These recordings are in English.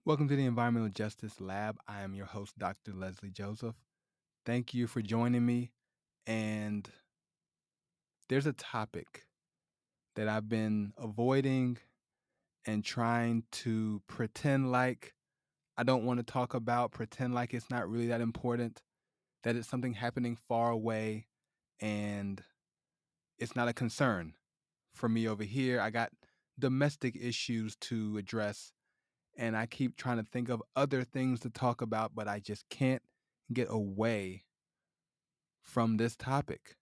Welcome to the Environmental Justice Lab. I am your host, Dr. Leslie Joseph. Thank you for joining me. And there's a topic that I've been avoiding and trying to pretend like I don't want to talk about, pretend like it's not really that important, that it's something happening far away and it's not a concern for me over here. I got domestic issues to address and I keep trying to think of other things to talk about, but I just can't get away from this topic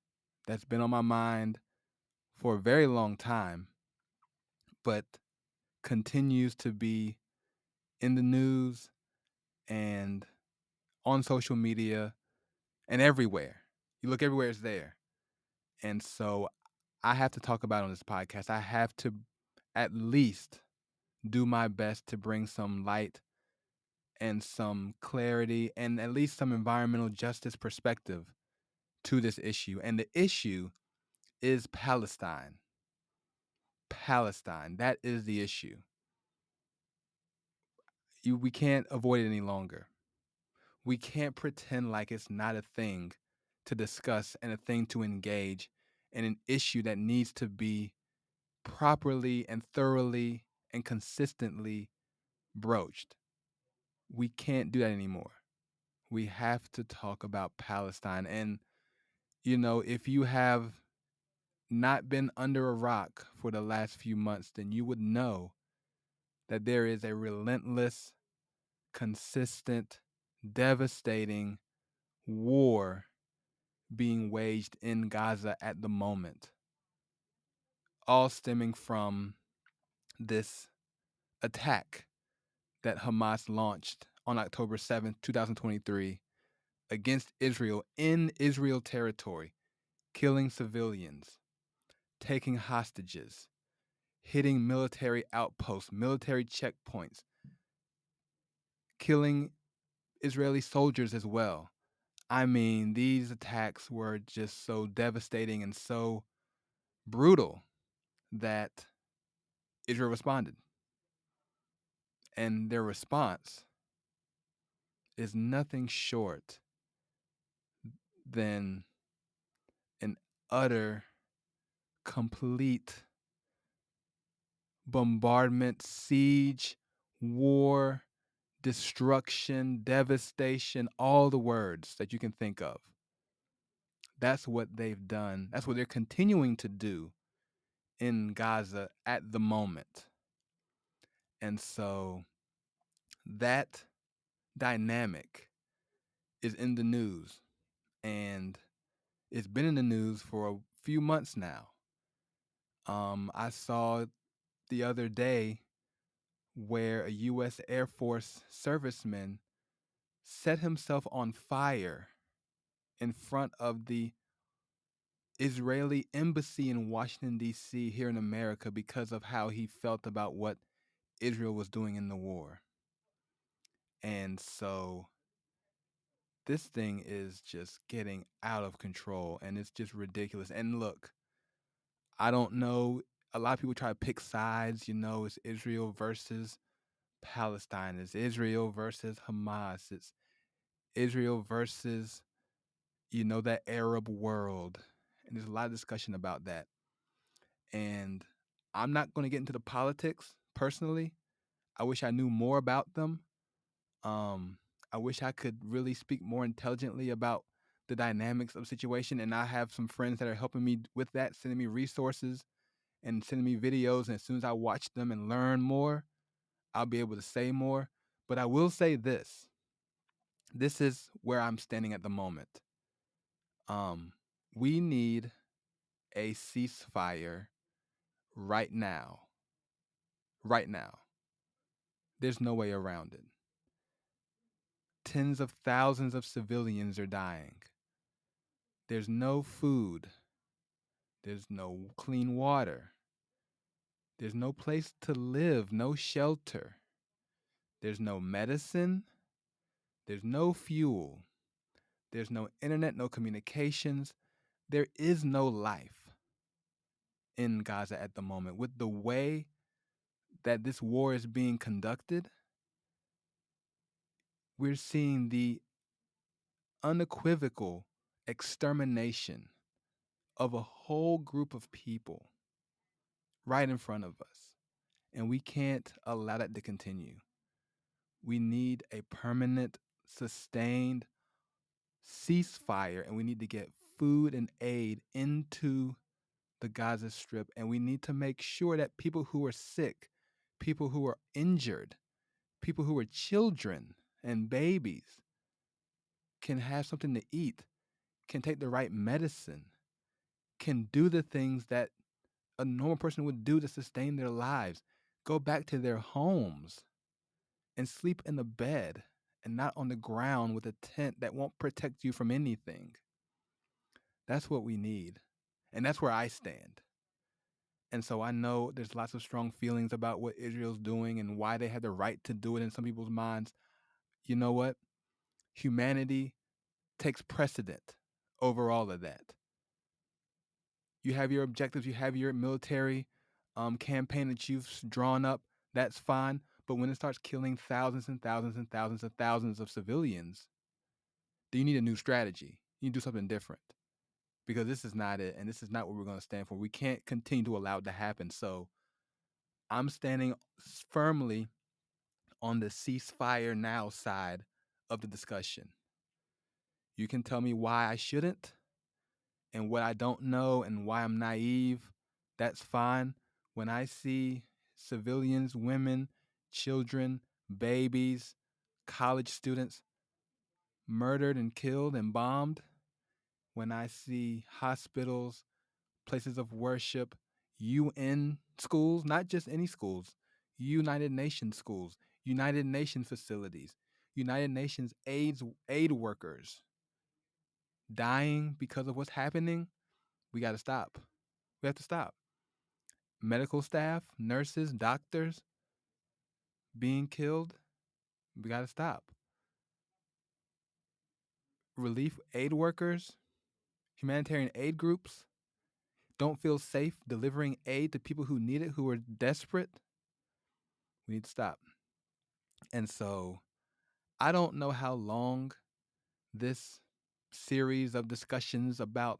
that's been on my mind for a very long time, but continues to be in the news and on social media and everywhere. You look everywhere, it's there. And so I have to talk about it on this podcast. I have to at least do my best to bring some light and some clarity and at least some environmental justice perspective to this issue. And the issue is Palestine. Palestine. That is the issue. We can't avoid it any longer. We can't pretend like it's not a thing to discuss and a thing to engage in an issue that needs to be properly and thoroughly and consistently broached. We can't do that anymore. We have to talk about Palestine. And, if you have not been under a rock for the last few months, then you would know that there is a relentless, consistent, devastating war being waged in Gaza at the moment, all stemming from this attack that Hamas launched on October 7th, 2023, against Israel in Israel territory, killing civilians, taking hostages, hitting military outposts, military checkpoints, killing Israeli soldiers as well. I mean, these attacks were just so devastating and so brutal that Israel responded. And their response is nothing short than an utter, complete bombardment, siege, war, destruction, devastation, all the words that you can think of. That's what they've done. That's what they're continuing to do in Gaza at the moment. And so that dynamic is in the news, and it's been in the news for a few months now. I saw the other day where a U.S. Air Force serviceman set himself on fire in front of the Israeli embassy in Washington, D.C., here in America, because of how he felt about what Israel was doing in the war. And so this thing is just getting out of control and it's just ridiculous. And look, I don't know. A lot of people try to pick sides, it's Israel versus Palestine, it's Israel versus Hamas, it's Israel versus, that Arab world. And there's a lot of discussion about that. And I'm not going to get into the politics personally. I wish I knew more about them. Um, I wish I could really speak more intelligently about the dynamics of the situation. And I have some friends that are helping me with that, sending me resources and sending me videos. And as soon as I watch them and learn more, I'll be able to say more. But I will say this. This is where I'm standing at the moment. We need a ceasefire right now. Right now. There's no way around it. Tens of thousands of civilians are dying. There's no food. There's no clean water. There's no place to live, no shelter. There's no medicine. There's no fuel. There's no internet, no communications. There is no life in Gaza at the moment. With the way that this war is being conducted, We're seeing the unequivocal extermination of a whole group of people right in front of us. And we can't allow that to continue. We need a permanent, sustained ceasefire, and we need to get food and aid into the Gaza Strip. And we need to make sure that people who are sick, people who are injured, people who are children and babies can have something to eat, can take the right medicine, can do the things that a normal person would do to sustain their lives, go back to their homes and sleep in a bed and not on the ground with a tent that won't protect you from anything. That's what we need. And that's where I stand. And so I know there's lots of strong feelings about what Israel's doing and why they have the right to do it in some people's minds. You know what? Humanity takes precedent over all of that. You have your objectives, you have your military campaign that you've drawn up. That's fine. But when it starts killing thousands and thousands and thousands and thousands of civilians, then you need a new strategy. You need to do something different because this is not it. And this is not what we're going to stand for. We can't continue to allow it to happen. So I'm standing firmly on the ceasefire now side of the discussion. You can tell me why I shouldn't and what I don't know and why I'm naive. That's fine. When I see civilians, women, children, babies, college students murdered and killed and bombed, when I see hospitals, places of worship, UN schools, not just any schools, United Nations schools, United Nations facilities, United Nations aid workers dying because of what's happening, we got to stop. We have to stop. Medical staff, nurses, doctors being killed, we got to stop. Relief aid workers, humanitarian aid groups don't feel safe delivering aid to people who need it, who are desperate. We need to stop. And so I don't know how long this series of discussions about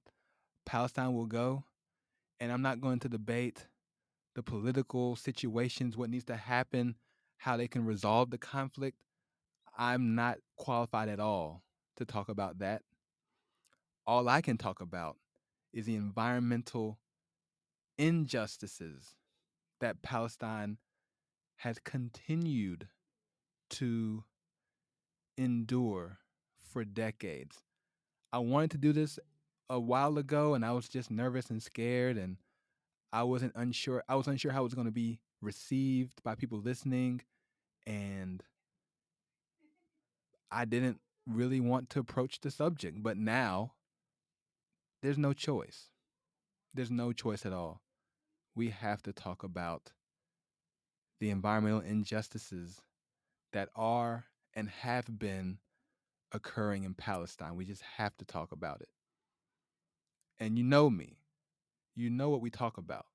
Palestine will go. And I'm not going to debate the political situations, what needs to happen, how they can resolve the conflict. I'm not qualified at all to talk about that. All I can talk about is the environmental injustices that Palestine has continued to endure for decades. I wanted to do this a while ago and I was just nervous and scared and I was unsure how it was going to be received by people listening and I didn't really want to approach the subject, but now there's no choice. There's no choice at all. We have to talk about the environmental injustices that are and have been occurring in Palestine. We just have to talk about it. And you know me. You know what we talk about.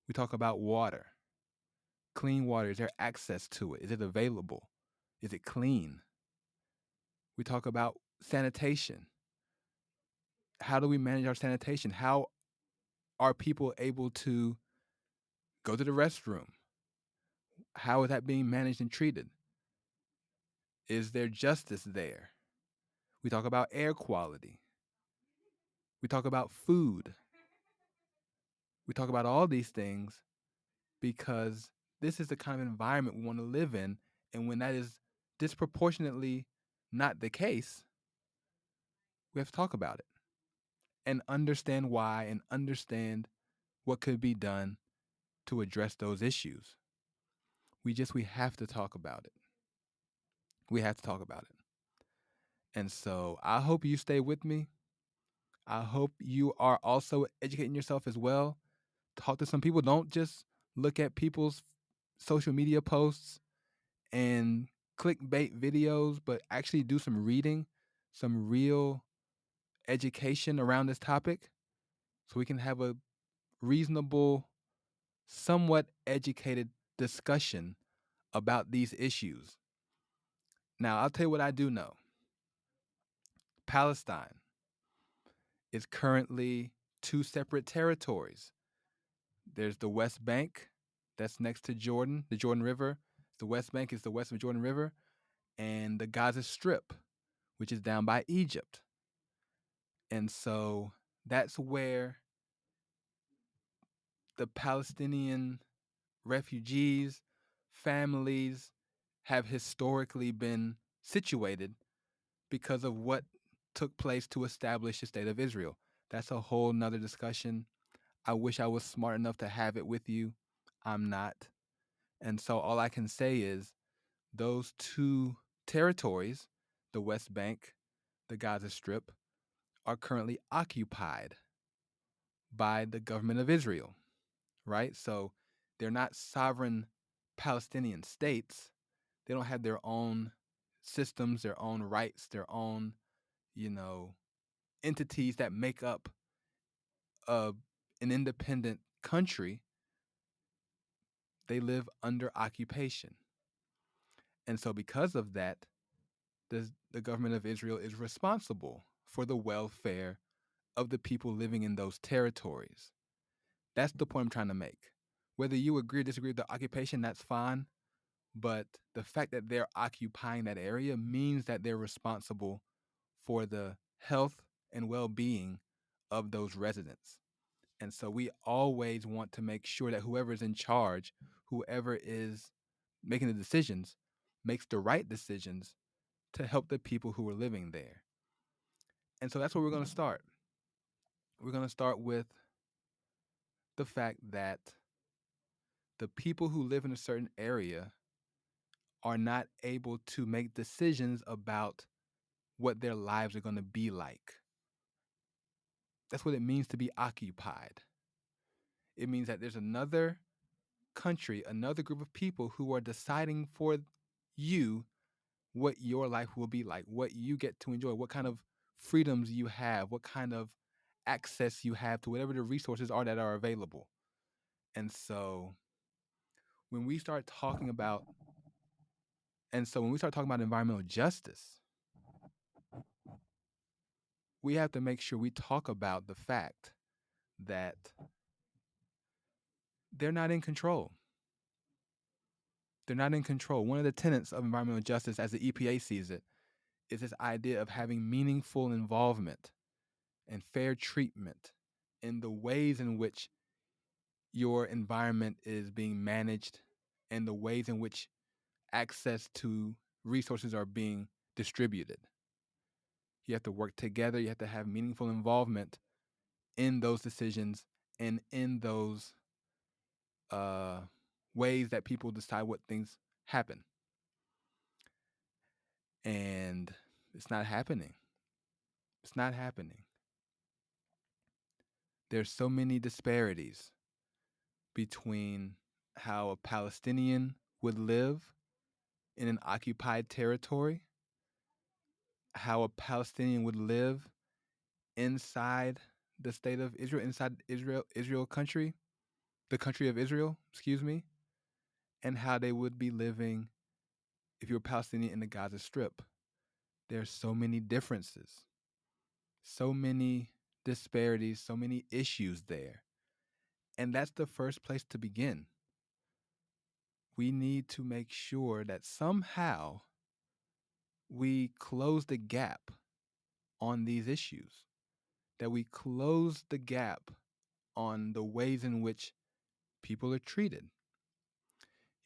We talk about water. Clean water. Is there access to it? Is it available? Is it clean? We talk about sanitation. How do we manage our sanitation? How are people able to go to the restroom? How is that being managed and treated? Is there justice there? We talk about air quality. We talk about food. We talk about all these things because this is the kind of environment we want to live in. And when that is disproportionately not the case, we have to talk about it and understand why and understand what could be done to address those issues. We have to talk about it. We have to talk about it. And so I hope you stay with me. I hope you are also educating yourself as well. Talk to some people. Don't just look at people's social media posts and clickbait videos, but actually do some reading, some real education around this topic so we can have a reasonable, somewhat educated discussion about these issues. Now, I'll tell you what I do know. Palestine is currently two separate territories. There's the West Bank, that's next to Jordan, the Jordan River. The West Bank is the west of Jordan River, and the Gaza Strip, which is down by Egypt. And so that's where the Palestinian refugees, families have historically been situated because of what took place to establish the state of Israel. That's a whole nother discussion. I wish I was smart enough to have it with you. I'm not. And so all I can say is those two territories, the West Bank, the Gaza Strip, are currently occupied by the government of Israel, right? So they're not sovereign Palestinian states. They don't have their own systems, their own rights, their own, you know, entities that make up a, an independent country. They live under occupation. And so because of that, the government of Israel is responsible for the welfare of the people living in those territories. That's the point I'm trying to make. Whether you agree or disagree with the occupation, that's fine. But the fact that they're occupying that area means that they're responsible for the health and well being of those residents. And so we always want to make sure that whoever is in charge, whoever is making the decisions, makes the right decisions to help the people who are living there. And so that's where we're going to start. We're going to start with the fact that the people who live in a certain area are not able to make decisions about what their lives are going to be like. That's what it means to be occupied. It means that there's another country, another group of people who are deciding for you what your life will be like, what you get to enjoy, what kind of freedoms you have, what kind of access you have to whatever the resources are that are available. And so when we start talking about when we start talking about environmental justice, we have to make sure we talk about the fact that they're not in control. They're not in control. One of the tenets of environmental justice, as the EPA sees it, is this idea of having meaningful involvement and fair treatment in the ways in which your environment is being managed and the ways in which access to resources are being distributed. You have to work together. You have to have meaningful involvement in those decisions and in those uh, ways that people decide what things happen. And it's not happening. It's not happening. There's so many disparities between how a Palestinian would live in an occupied territory, how a Palestinian would live inside the state of Israel, inside Israel country, the country of Israel, excuse me, and how they would be living if you were Palestinian in the Gaza Strip. There's so many differences, so many disparities, so many issues there. And that's the first place to begin. We need to make sure that somehow we close the gap on these issues, that we close the gap on the ways in which people are treated.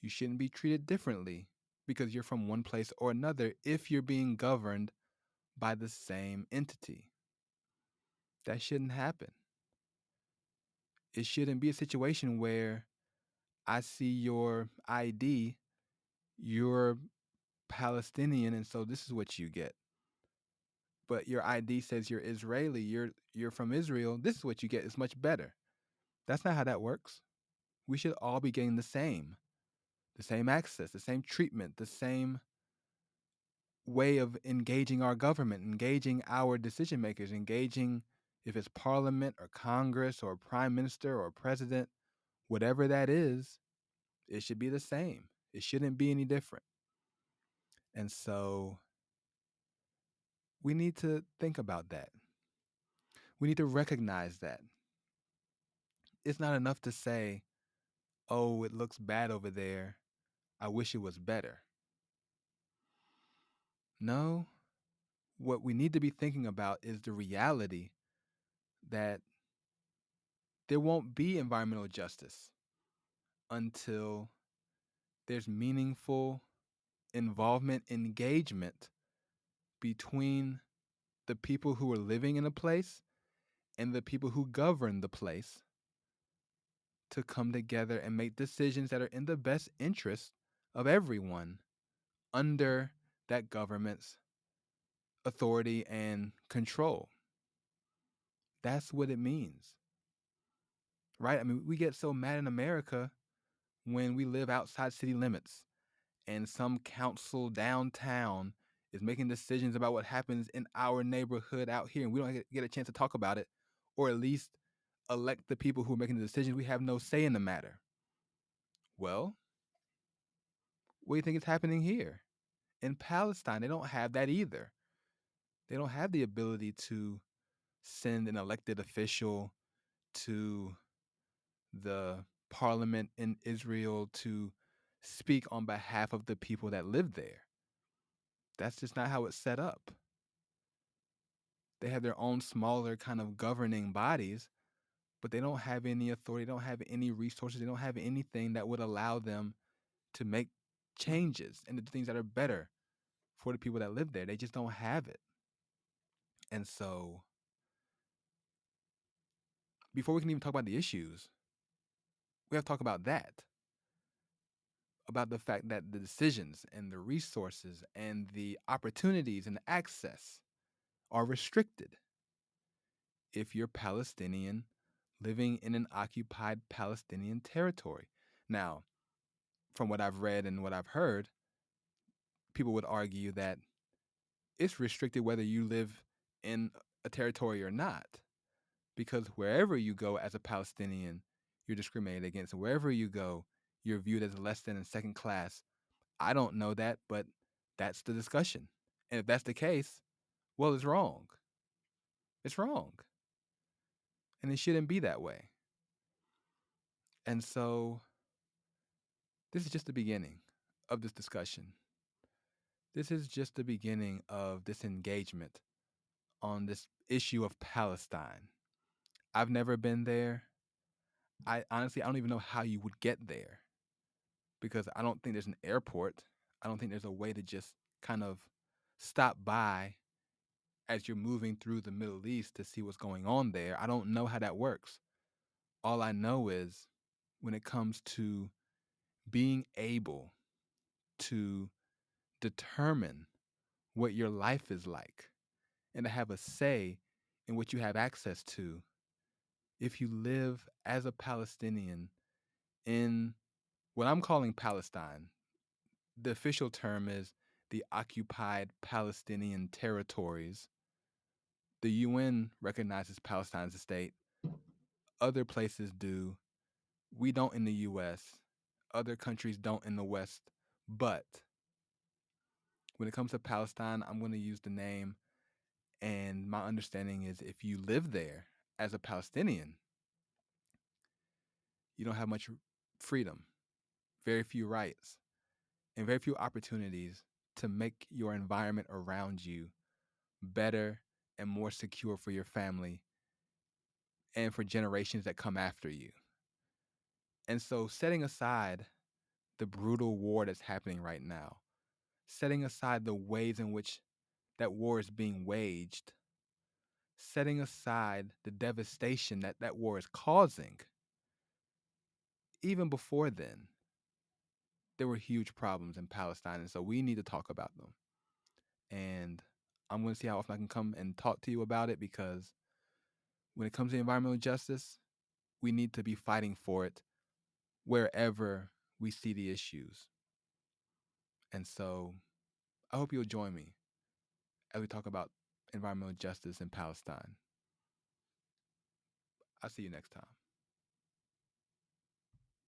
You shouldn't be treated differently because you're from one place or another if you're being governed by the same entity. That shouldn't happen. It shouldn't be a situation where I see your ID, you're Palestinian, and so this is what you get. But your ID says you're Israeli, you're from Israel, this is what you get. It's much better. That's not how that works. We should all be getting the same access, the same treatment, the same way of engaging our government, engaging our decision makers, engaging if it's parliament or Congress or prime minister or president, whatever that is, it should be the same. It shouldn't be any different. And so we need to think about that. We need to recognize that. It's not enough to say, oh, it looks bad over there. I wish it was better. No, what we need to be thinking about is the reality that there won't be environmental justice until there's meaningful involvement, engagement between the people who are living in a place and the people who govern the place to come together and make decisions that are in the best interest of everyone under that government's authority and control. That's what it means, right? I mean, we get so mad in America when we live outside city limits and some council downtown is making decisions about what happens in our neighborhood out here, and we don't get a chance to talk about it, or at least elect the people who are making the decisions. We have no say in the matter. Well, what do you think is happening here? In Palestine, they don't have that either. They don't have the ability to send an elected official to the parliament in Israel to speak on behalf of the people that live there. That's just not how it's set up. They have their own smaller kind of governing bodies, but they don't have any authority, they don't have any resources, they don't have anything that would allow them to make changes and the things that are better for the people that live there. They just don't have it. And so, before we can even talk about the issues, we have to talk about that, about the fact that the decisions and the resources and the opportunities and access are restricted if you're Palestinian living in an occupied Palestinian territory. Now, from what I've read and what I've heard, people would argue that it's restricted whether you live in a territory or not, because wherever you go as a Palestinian, you're discriminated against. Wherever you go, you're viewed as less than and second class. I don't know that, but that's the discussion. And if that's the case, well, it's wrong. It's wrong. And it shouldn't be that way. And so this is just the beginning of this discussion. This is just the beginning of this engagement on this issue of Palestine. I've never been there. I honestly, I don't even know how you would get there because I don't think there's an airport. I don't think there's a way to just kind of stop by as you're moving through the Middle East to see what's going on there. I don't know how that works. All I know is when it comes to being able to determine what your life is like and to have a say in what you have access to, if you live as a Palestinian in what I'm calling Palestine, the official term is the occupied Palestinian territories. The UN recognizes Palestine as a state. Other places do. We don't in the US. Other countries don't in the West. But when it comes to Palestine, I'm going to use the name. And my understanding is if you live there as a Palestinian, you don't have much freedom, very few rights, and very few opportunities to make your environment around you better and more secure for your family and for generations that come after you. And so, setting aside the brutal war that's happening right now, setting aside the ways in which that war is being waged, setting aside the devastation that that war is causing, even before then, there were huge problems in Palestine. And so we need to talk about them. And I'm going to see how often I can come and talk to you about it because when it comes to environmental justice, we need to be fighting for it wherever we see the issues. And so I hope you'll join me as we talk about environmental justice in Palestine. I'll see you next time.